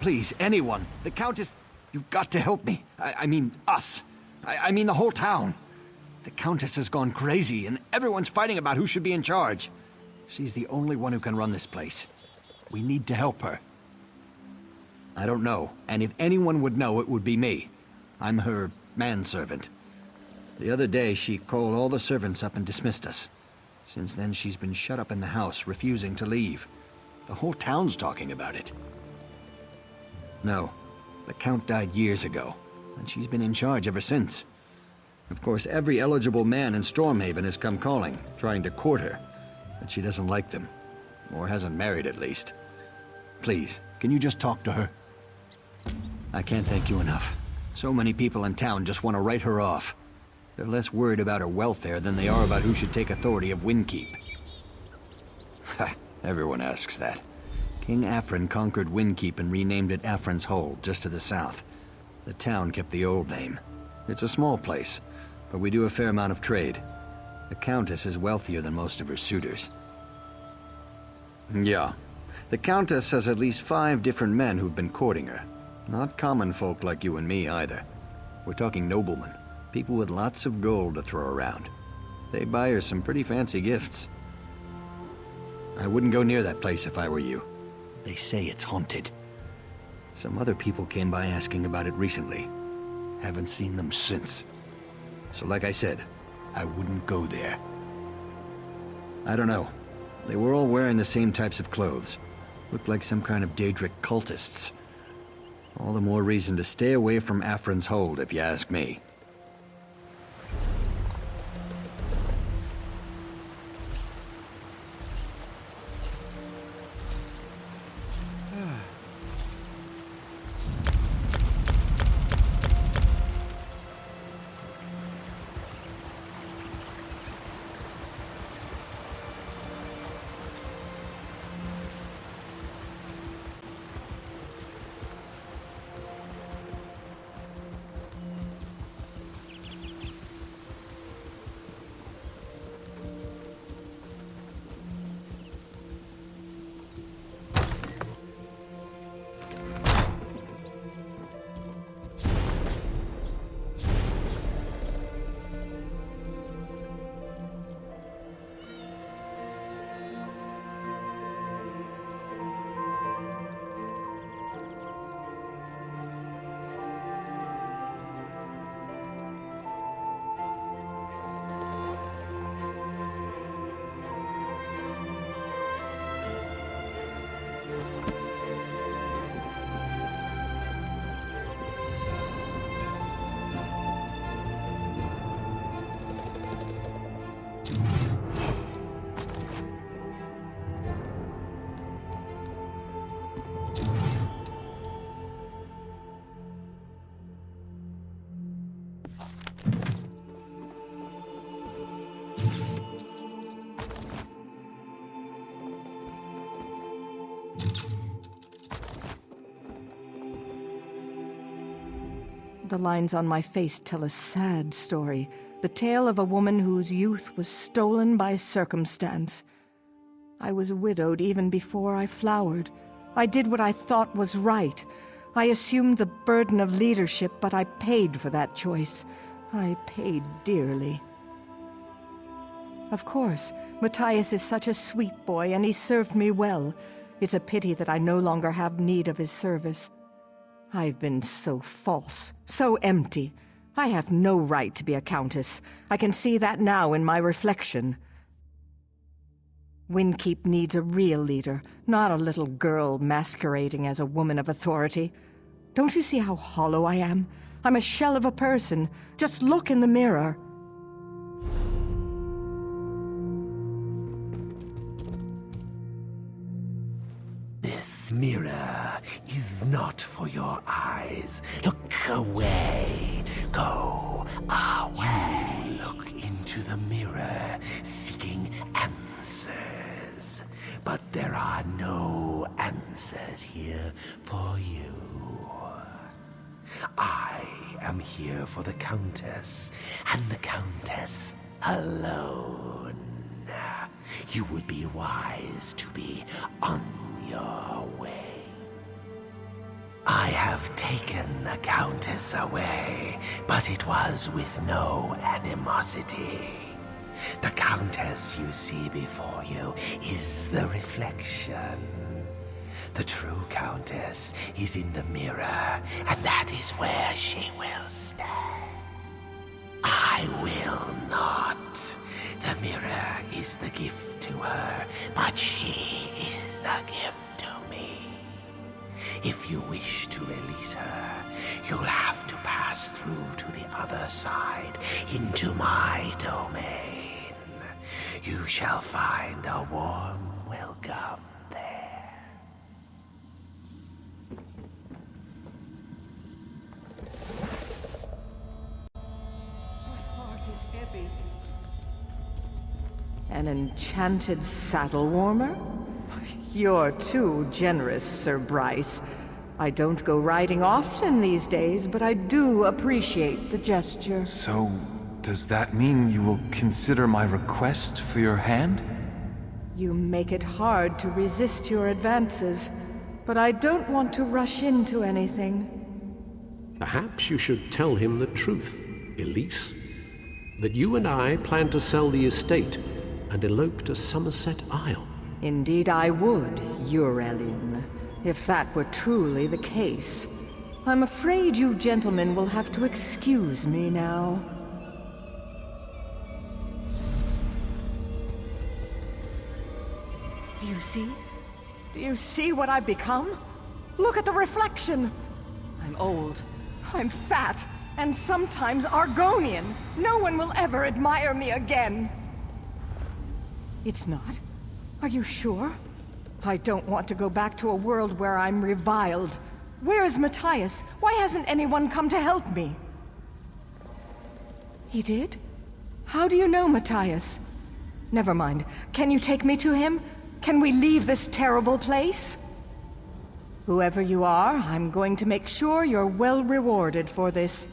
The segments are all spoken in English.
Please, anyone. The Countess... You've got to help me. I mean, us. I mean the whole town. The Countess has gone crazy, and everyone's fighting about who should be in charge. She's the only one who can run this place. We need to help her. I don't know, and if anyone would know, it would be me. I'm her manservant. The other day, she called all the servants up and dismissed us. Since then, she's been shut up in the house, refusing to leave. The whole town's talking about it. No, the Count died years ago, and she's been in charge ever since. Of course, every eligible man in Stormhaven has come calling, trying to court her, but she doesn't like them. Or hasn't married, at least. Please, can you just talk to her? I can't thank you enough. So many people in town just want to write her off. They're less worried about her welfare than they are about who should take authority of Windkeep. Ha, everyone asks that. King Afrin conquered Windkeep and renamed it Afrin's Hold, just to the south. The town kept the old name. It's a small place, but we do a fair amount of trade. The Countess is wealthier than most of her suitors. Yeah. The Countess has at least 5 different men who've been courting her. Not common folk like you and me, either. We're talking noblemen. People with lots of gold to throw around. They buy her some pretty fancy gifts. I wouldn't go near that place if I were you. They say it's haunted. Some other people came by asking about it recently. Haven't seen them since. So like I said, I wouldn't go there. I don't know. They were all wearing the same types of clothes. Looked like some kind of Daedric cultists. All the more reason to stay away from Afrin's Hold, if you ask me. The lines on my face tell a sad story. The tale of a woman whose youth was stolen by circumstance. I was widowed even before I flowered. I did what I thought was right. I assumed the burden of leadership, but I paid for that choice. I paid dearly. Of course, Matthias is such a sweet boy, and he served me well. It's a pity that I no longer have need of his service. I've been so false, so empty. I have no right to be a countess. I can see that now in my reflection. Windkeep needs a real leader, not a little girl masquerading as a woman of authority. Don't you see how hollow I am? I'm a shell of a person. Just look in the mirror. This mirror is not for your eyes. Look away. Go away. You look into the mirror, seeking answers. But there are no answers here for you. I am here for the Countess, and the Countess alone. You would be wise to be on your way. I have taken the Countess away, but it was with no animosity. The Countess you see before you is the reflection. The true Countess is in the mirror, and that is where she will stay. I will not. The mirror is the gift to her, but she is the gift to me. If you wish to release her, you'll have to pass through to the other side, into my domain. You shall find a warm welcome there. My heart is heavy. An enchanted saddle warmer? You're too generous, Sir Bryce. I don't go riding often these days, but I do appreciate the gesture. So, does that mean you will consider my request for your hand? You make it hard to resist your advances, but I don't want to rush into anything. Perhaps you should tell him the truth, Elise. That you and I plan to sell the estate and elope to Somerset Isle. Indeed I would, Eurelian, if that were truly the case. I'm afraid you gentlemen will have to excuse me now. Do you see? Do you see what I've become? Look at the reflection! I'm old, I'm fat, and sometimes Argonian. No one will ever admire me again. It's not? Are you sure? I don't want to go back to a world where I'm reviled. Where is Matthias? Why hasn't anyone come to help me? He did? How do you know Matthias? Never mind. Can you take me to him? Can we leave this terrible place? Whoever you are, I'm going to make sure you're well rewarded for this.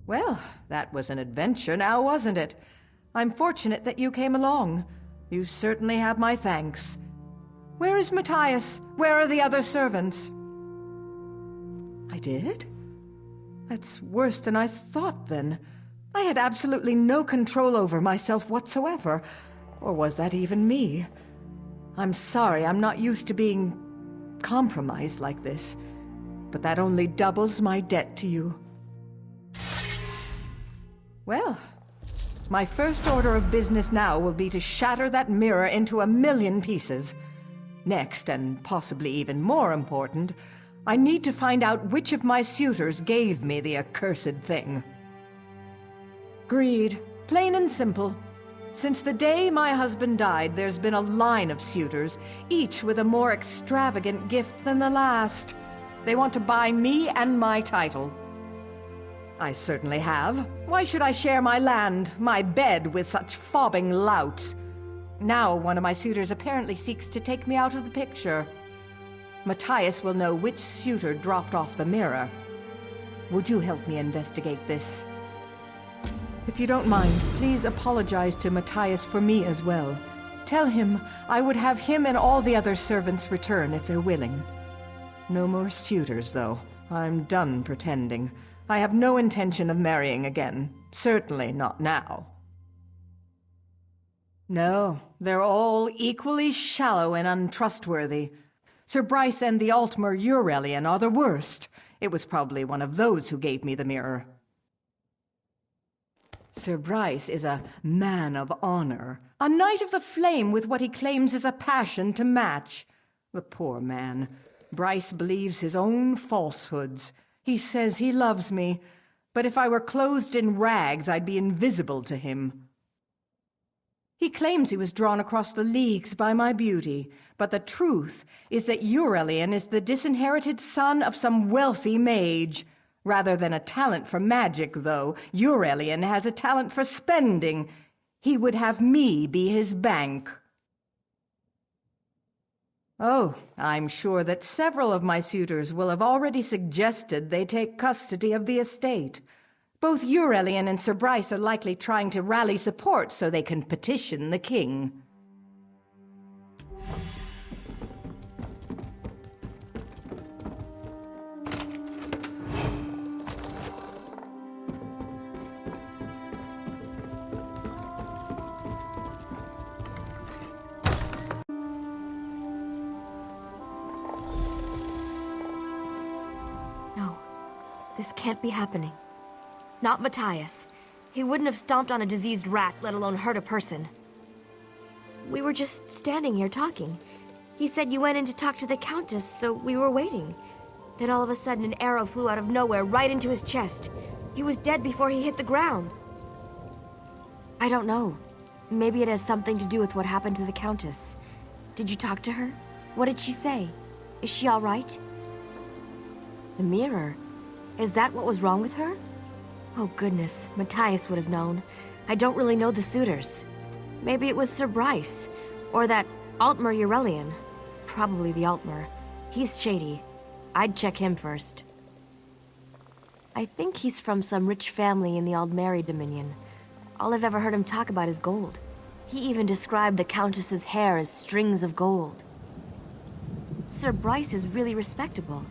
Well, that was an adventure now, wasn't it? I'm fortunate that you came along. You certainly have my thanks. Where is Matthias? Where are the other servants? I did? That's worse than I thought, then. I had absolutely no control over myself whatsoever. Or was that even me? I'm sorry, I'm not used to being compromised like this. But that only doubles my debt to you. Well, my first order of business now will be to shatter that mirror into 1,000,000 pieces. Next, and possibly even more important, I need to find out which of my suitors gave me the accursed thing. Greed, plain and simple. Since the day my husband died, there's been a line of suitors, each with a more extravagant gift than the last. They want to buy me and my title. I certainly have. Why should I share my land, my bed, with such fobbing louts? Now one of my suitors apparently seeks to take me out of the picture. Matthias will know which suitor dropped off the mirror. Would you help me investigate this? If you don't mind, please apologize to Matthias for me as well. Tell him I would have him and all the other servants return if they're willing. No more suitors, though. I'm done pretending. I have no intention of marrying again. Certainly not now. No, they're all equally shallow and untrustworthy. Sir Bryce and the Altmer Eurelian are the worst. It was probably one of those who gave me the mirror. Sir Bryce is a man of honor, a knight of the flame with what he claims is a passion to match. The poor man. Bryce believes his own falsehoods. He says he loves me, but if I were clothed in rags, I'd be invisible to him. He claims he was drawn across the leagues by my beauty, but the truth is that Eurelian is the disinherited son of some wealthy mage. Rather than a talent for magic, though, Eurelian has a talent for spending. He would have me be his bank. Oh, I'm sure that several of my suitors will have already suggested they take custody of the estate. Both Eurelian and Sir Bryce are likely trying to rally support so they can petition the king. No, this can't be happening. Not Matthias. He wouldn't have stomped on a diseased rat, let alone hurt a person. We were just standing here talking. He said you went in to talk to the Countess, so we were waiting. Then all of a sudden an arrow flew out of nowhere right into his chest. He was dead before he hit the ground. I don't know. Maybe it has something to do with what happened to the Countess. Did you talk to her? What did she say? Is she all right? The mirror? Is that what was wrong with her? Oh goodness, Matthias would have known. I don't really know the suitors. Maybe it was Sir Bryce, or that Altmer Eurelian. Probably the Altmer. He's shady. I'd check him first. I think he's from some rich family in the Aldmeri Dominion. All I've ever heard him talk about is gold. He even described the Countess's hair as strings of gold. Sir Bryce is really respectable.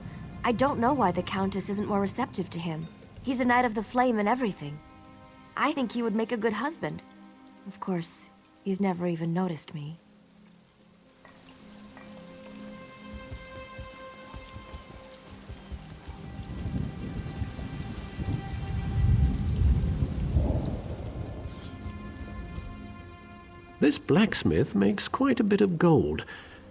I don't know why the Countess isn't more receptive to him. He's a Knight of the Flame and everything. I think he would make a good husband. Of course, he's never even noticed me. This blacksmith makes quite a bit of gold.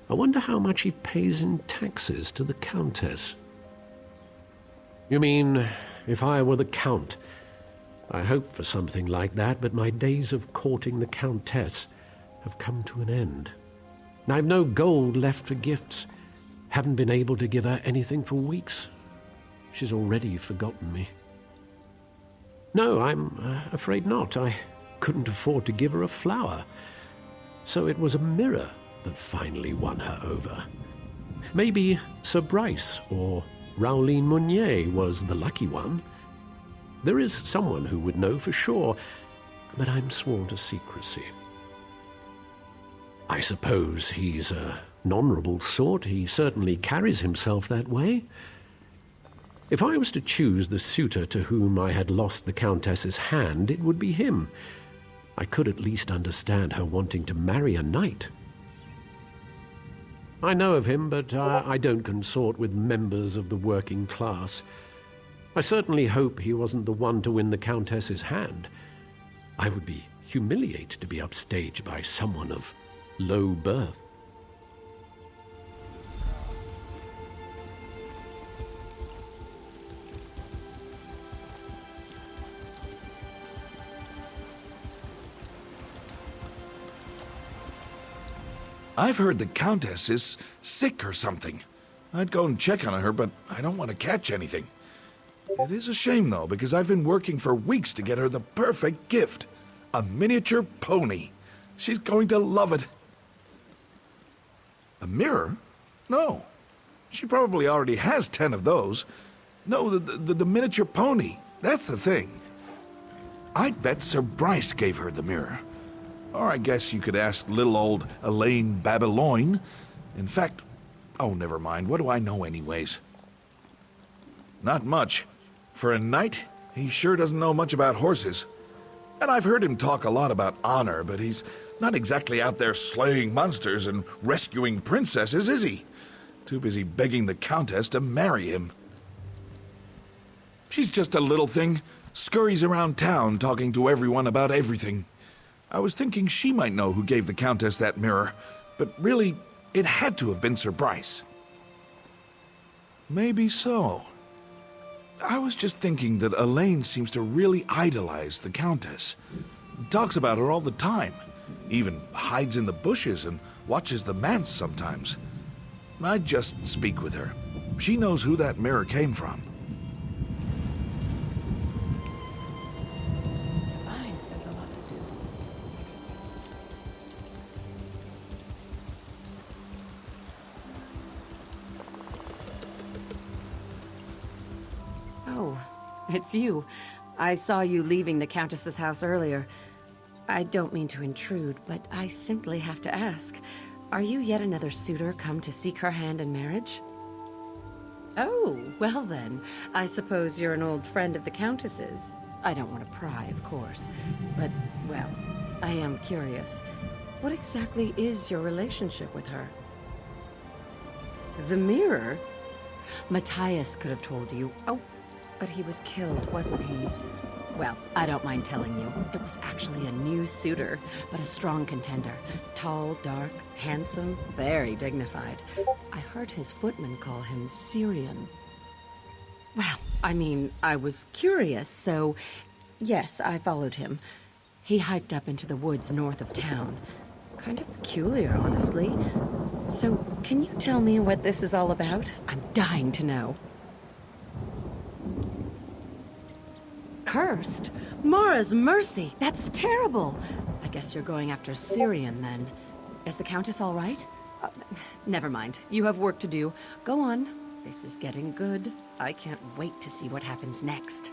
I wonder how much he pays in taxes to the Countess. You mean, if I were the Count? I hoped for something like that, but my days of courting the Countess have come to an end. I've no gold left for gifts. Haven't been able to give her anything for weeks. She's already forgotten me. No, I'm afraid not. I couldn't afford to give her a flower. So it was a mirror that finally won her over. Maybe Sir Bryce or Rowleen Mounier was the lucky one. There is someone who would know for sure, but I'm sworn to secrecy. I suppose he's an honorable sort. He certainly carries himself that way. If I was to choose the suitor to whom I had lost the Countess's hand, it would be him. I could at least understand her wanting to marry a knight. I know of him, but I don't consort with members of the working class. I certainly hope he wasn't the one to win the Countess's hand. I would be humiliated to be upstaged by someone of low birth. I've heard the Countess is sick or something. I'd go and check on her, but I don't want to catch anything. It is a shame, though, because I've been working for weeks to get her the perfect gift. A miniature pony. She's going to love it. A mirror? No. She probably already has 10 of those. No, the miniature pony. That's the thing. I'd bet Sir Bryce gave her the mirror. Or I guess you could ask little old Elaine Babylogne. In fact, oh, never mind. What do I know anyways? Not much. For a knight, he sure doesn't know much about horses. And I've heard him talk a lot about honor, but he's not exactly out there slaying monsters and rescuing princesses, is he? Too busy begging the Countess to marry him. She's just a little thing. Scurries around town talking to everyone about everything. I was thinking she might know who gave the Countess that mirror, but really, it had to have been Sir Bryce. Maybe so. I was just thinking that Elaine seems to really idolize the Countess. Talks about her all the time. Even hides in the bushes and watches the manse sometimes. I'd just speak with her. She knows who that mirror came from. Oh, it's you. I saw you leaving the Countess's house earlier. I don't mean to intrude, but I simply have to ask. Are you yet another suitor come to seek her hand in marriage? Oh, well then, I suppose you're an old friend of the Countess's. I don't want to pry, of course, but, well, I am curious. What exactly is your relationship with her? The mirror? Matthias could have told you. Oh, but he was killed, wasn't he? Well, I don't mind telling you. It was actually a new suitor, but a strong contender. Tall, dark, handsome, very dignified. I heard his footman call him Syrian. Well, I mean, I was curious, so yes, I followed him. He hiked up into the woods north of town. Kind of peculiar, honestly. So, can you tell me what this is all about? I'm dying to know. Cursed? Mara's mercy! That's terrible! I guess you're going after Syrian, then. Is the Countess all right? Never mind. You have work to do. Go on. This is getting good. I can't wait to see what happens next.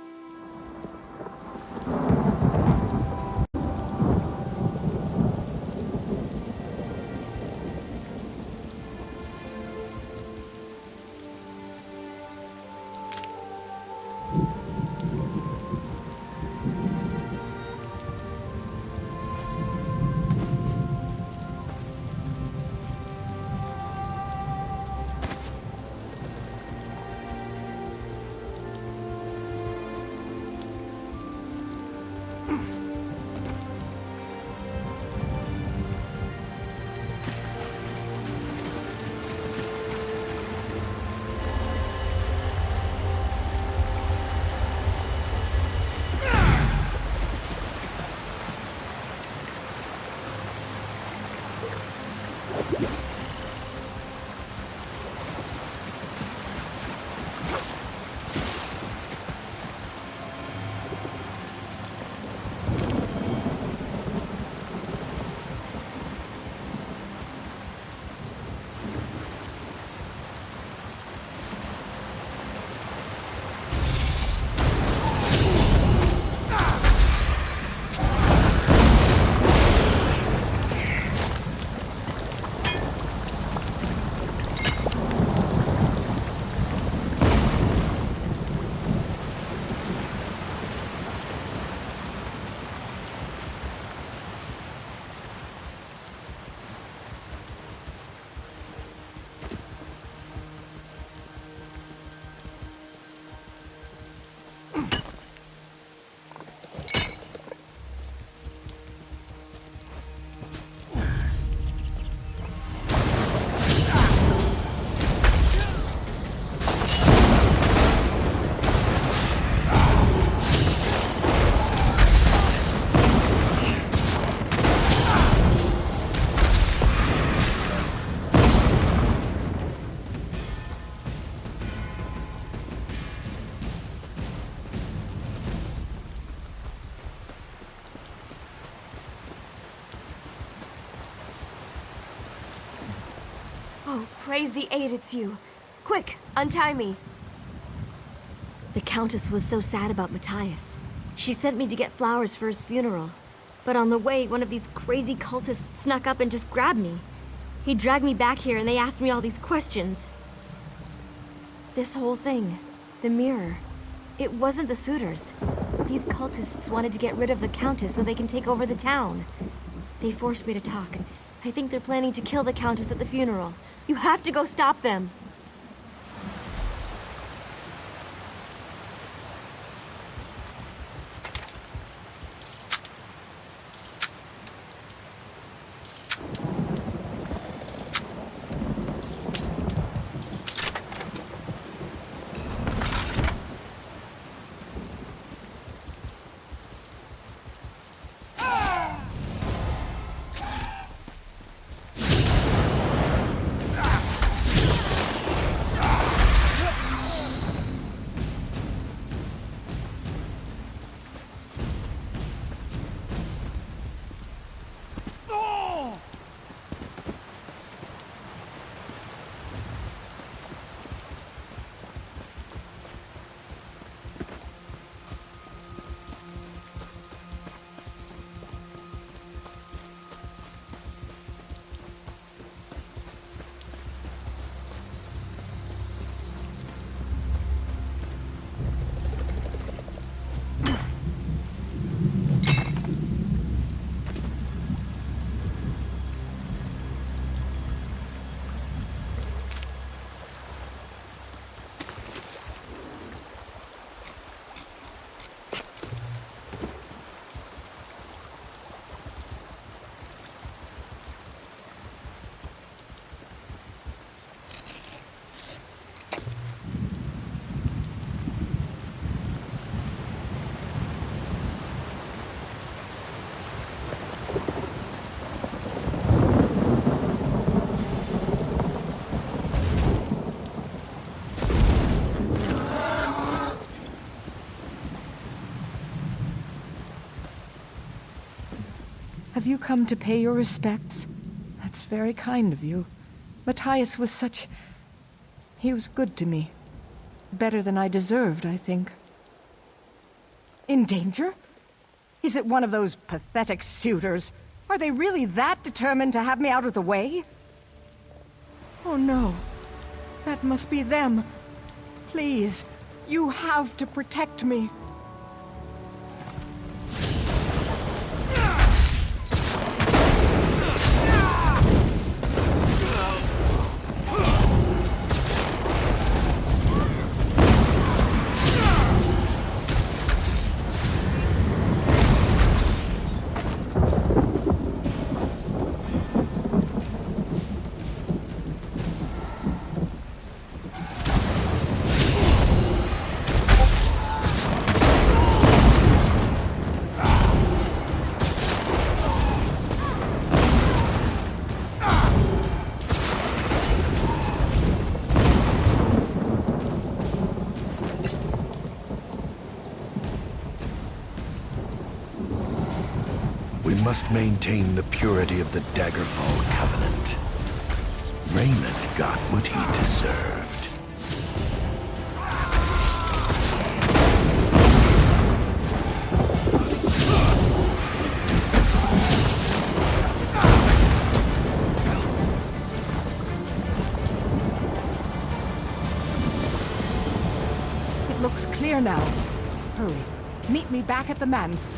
Oh, praise the aid, it's you. Quick, untie me. The Countess was so sad about Matthias. She sent me to get flowers for his funeral. But on the way, one of these crazy cultists snuck up and just grabbed me. He dragged me back here and they asked me all these questions. This whole thing, the mirror, it wasn't the suitors. These cultists wanted to get rid of the Countess so they can take over the town. They forced me to talk. I think they're planning to kill the Countess at the funeral. You have to go stop them. Have you come to pay your respects? That's very kind of you. Matthias was such... He was good to me. Better than I deserved, I think. In danger? Is it one of those pathetic suitors? Are they really that determined to have me out of the way? Oh no. That must be them. Please, you have to protect me. We must maintain the purity of the Daggerfall Covenant. Raymond got what he deserved. It looks clear now. Hurry. Meet me back at the manse.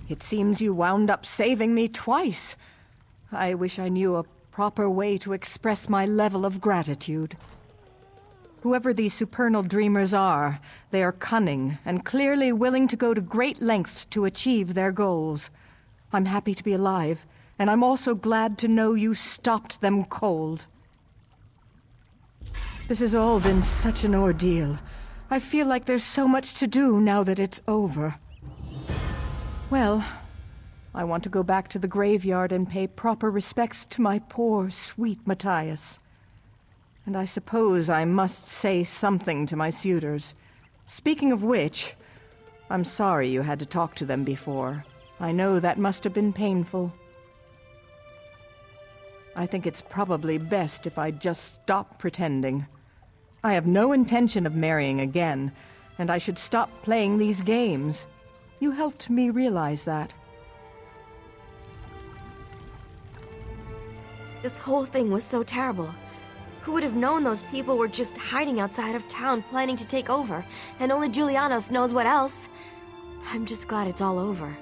It seems you wound up saving me twice. I wish I knew a proper way to express my level of gratitude. Whoever these supernal dreamers are, they are cunning and clearly willing to go to great lengths to achieve their goals. I'm happy to be alive, and I'm also glad to know you stopped them cold. This has all been such an ordeal. I feel like there's so much to do now that it's over. Well, I want to go back to the graveyard and pay proper respects to my poor, sweet Matthias. And I suppose I must say something to my suitors. Speaking of which, I'm sorry you had to talk to them before. I know that must have been painful. I think it's probably best if I just stop pretending. I have no intention of marrying again, and I should stop playing these games. You helped me realize that. This whole thing was so terrible. Who would have known those people were just hiding outside of town planning to take over, and only Julianos knows what else? I'm just glad it's all over.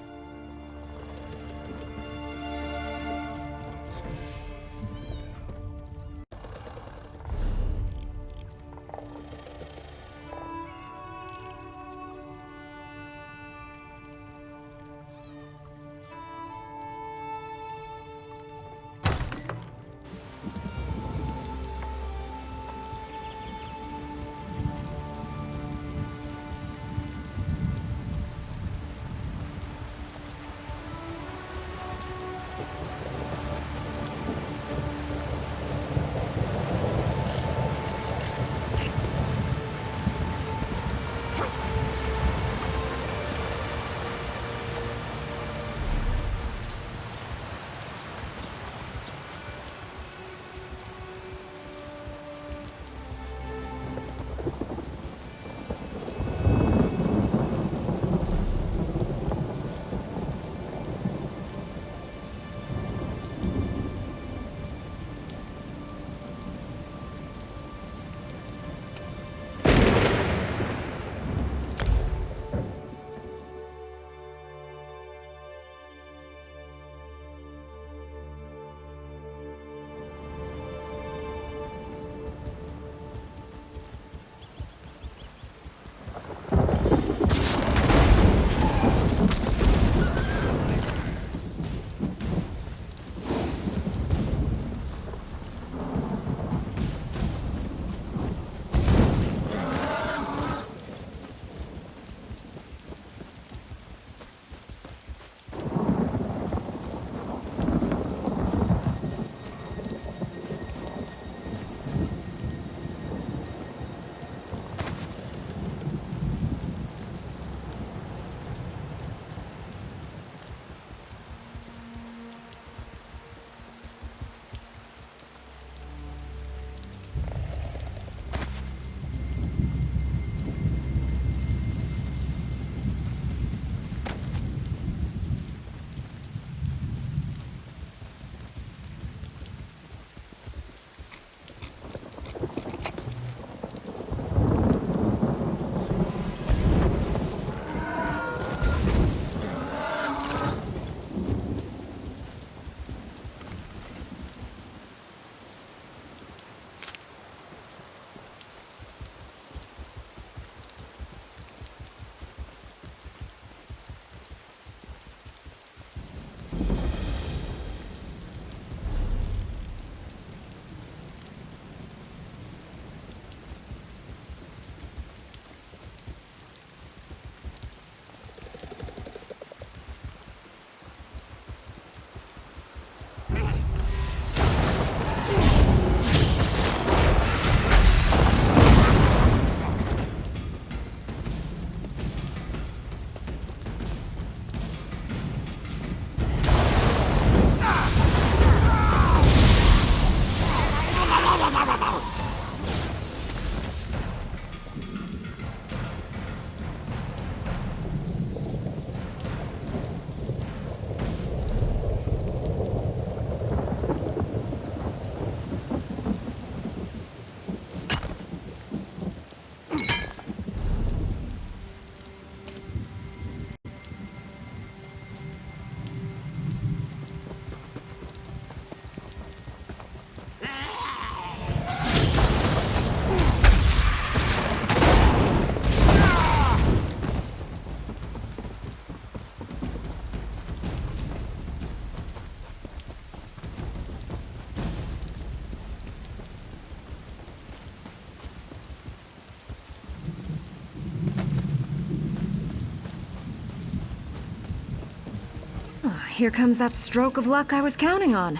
here comes that stroke of luck I was counting on.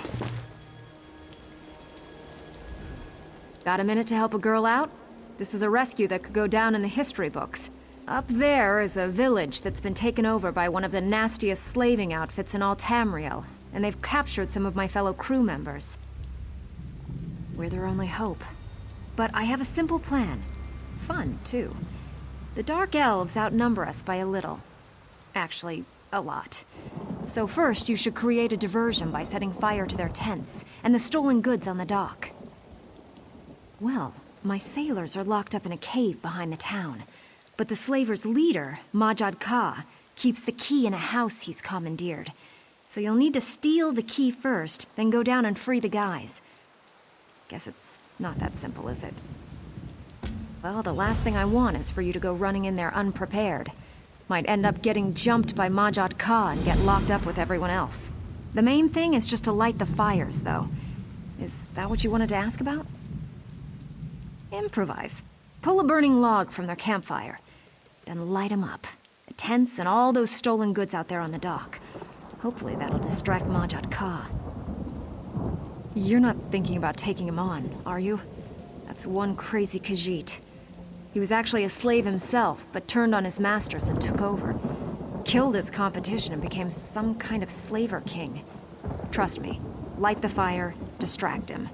Got a minute to help a girl out? This is a rescue that could go down in the history books. Up there is a village that's been taken over by one of the nastiest slaving outfits in all Tamriel, and they've captured some of my fellow crew members. We're their only hope. But I have a simple plan. Fun, too. The Dark Elves outnumber us by a little. Actually, a lot. So first, you should create a diversion by setting fire to their tents and the stolen goods on the dock. Well, my sailors are locked up in a cave behind the town. But the slavers' leader, Majad Ka, keeps the key in a house he's commandeered. So you'll need to steal the key first, then go down and free the guys. Guess it's not that simple, is it? Well, the last thing I want is for you to go running in there unprepared. Might end up getting jumped by Majad Ka and get locked up with everyone else. The main thing is just to light the fires, though. Is that what you wanted to ask about? Improvise. Pull a burning log from their campfire. Then light them up. The tents and all those stolen goods out there on the dock. Hopefully that'll distract Majad Ka. You're not thinking about taking him on, are you? That's one crazy Khajiit. He was actually a slave himself, but turned on his masters and took over. Killed his competition and became some kind of slaver king. Trust me, light the fire, distract him.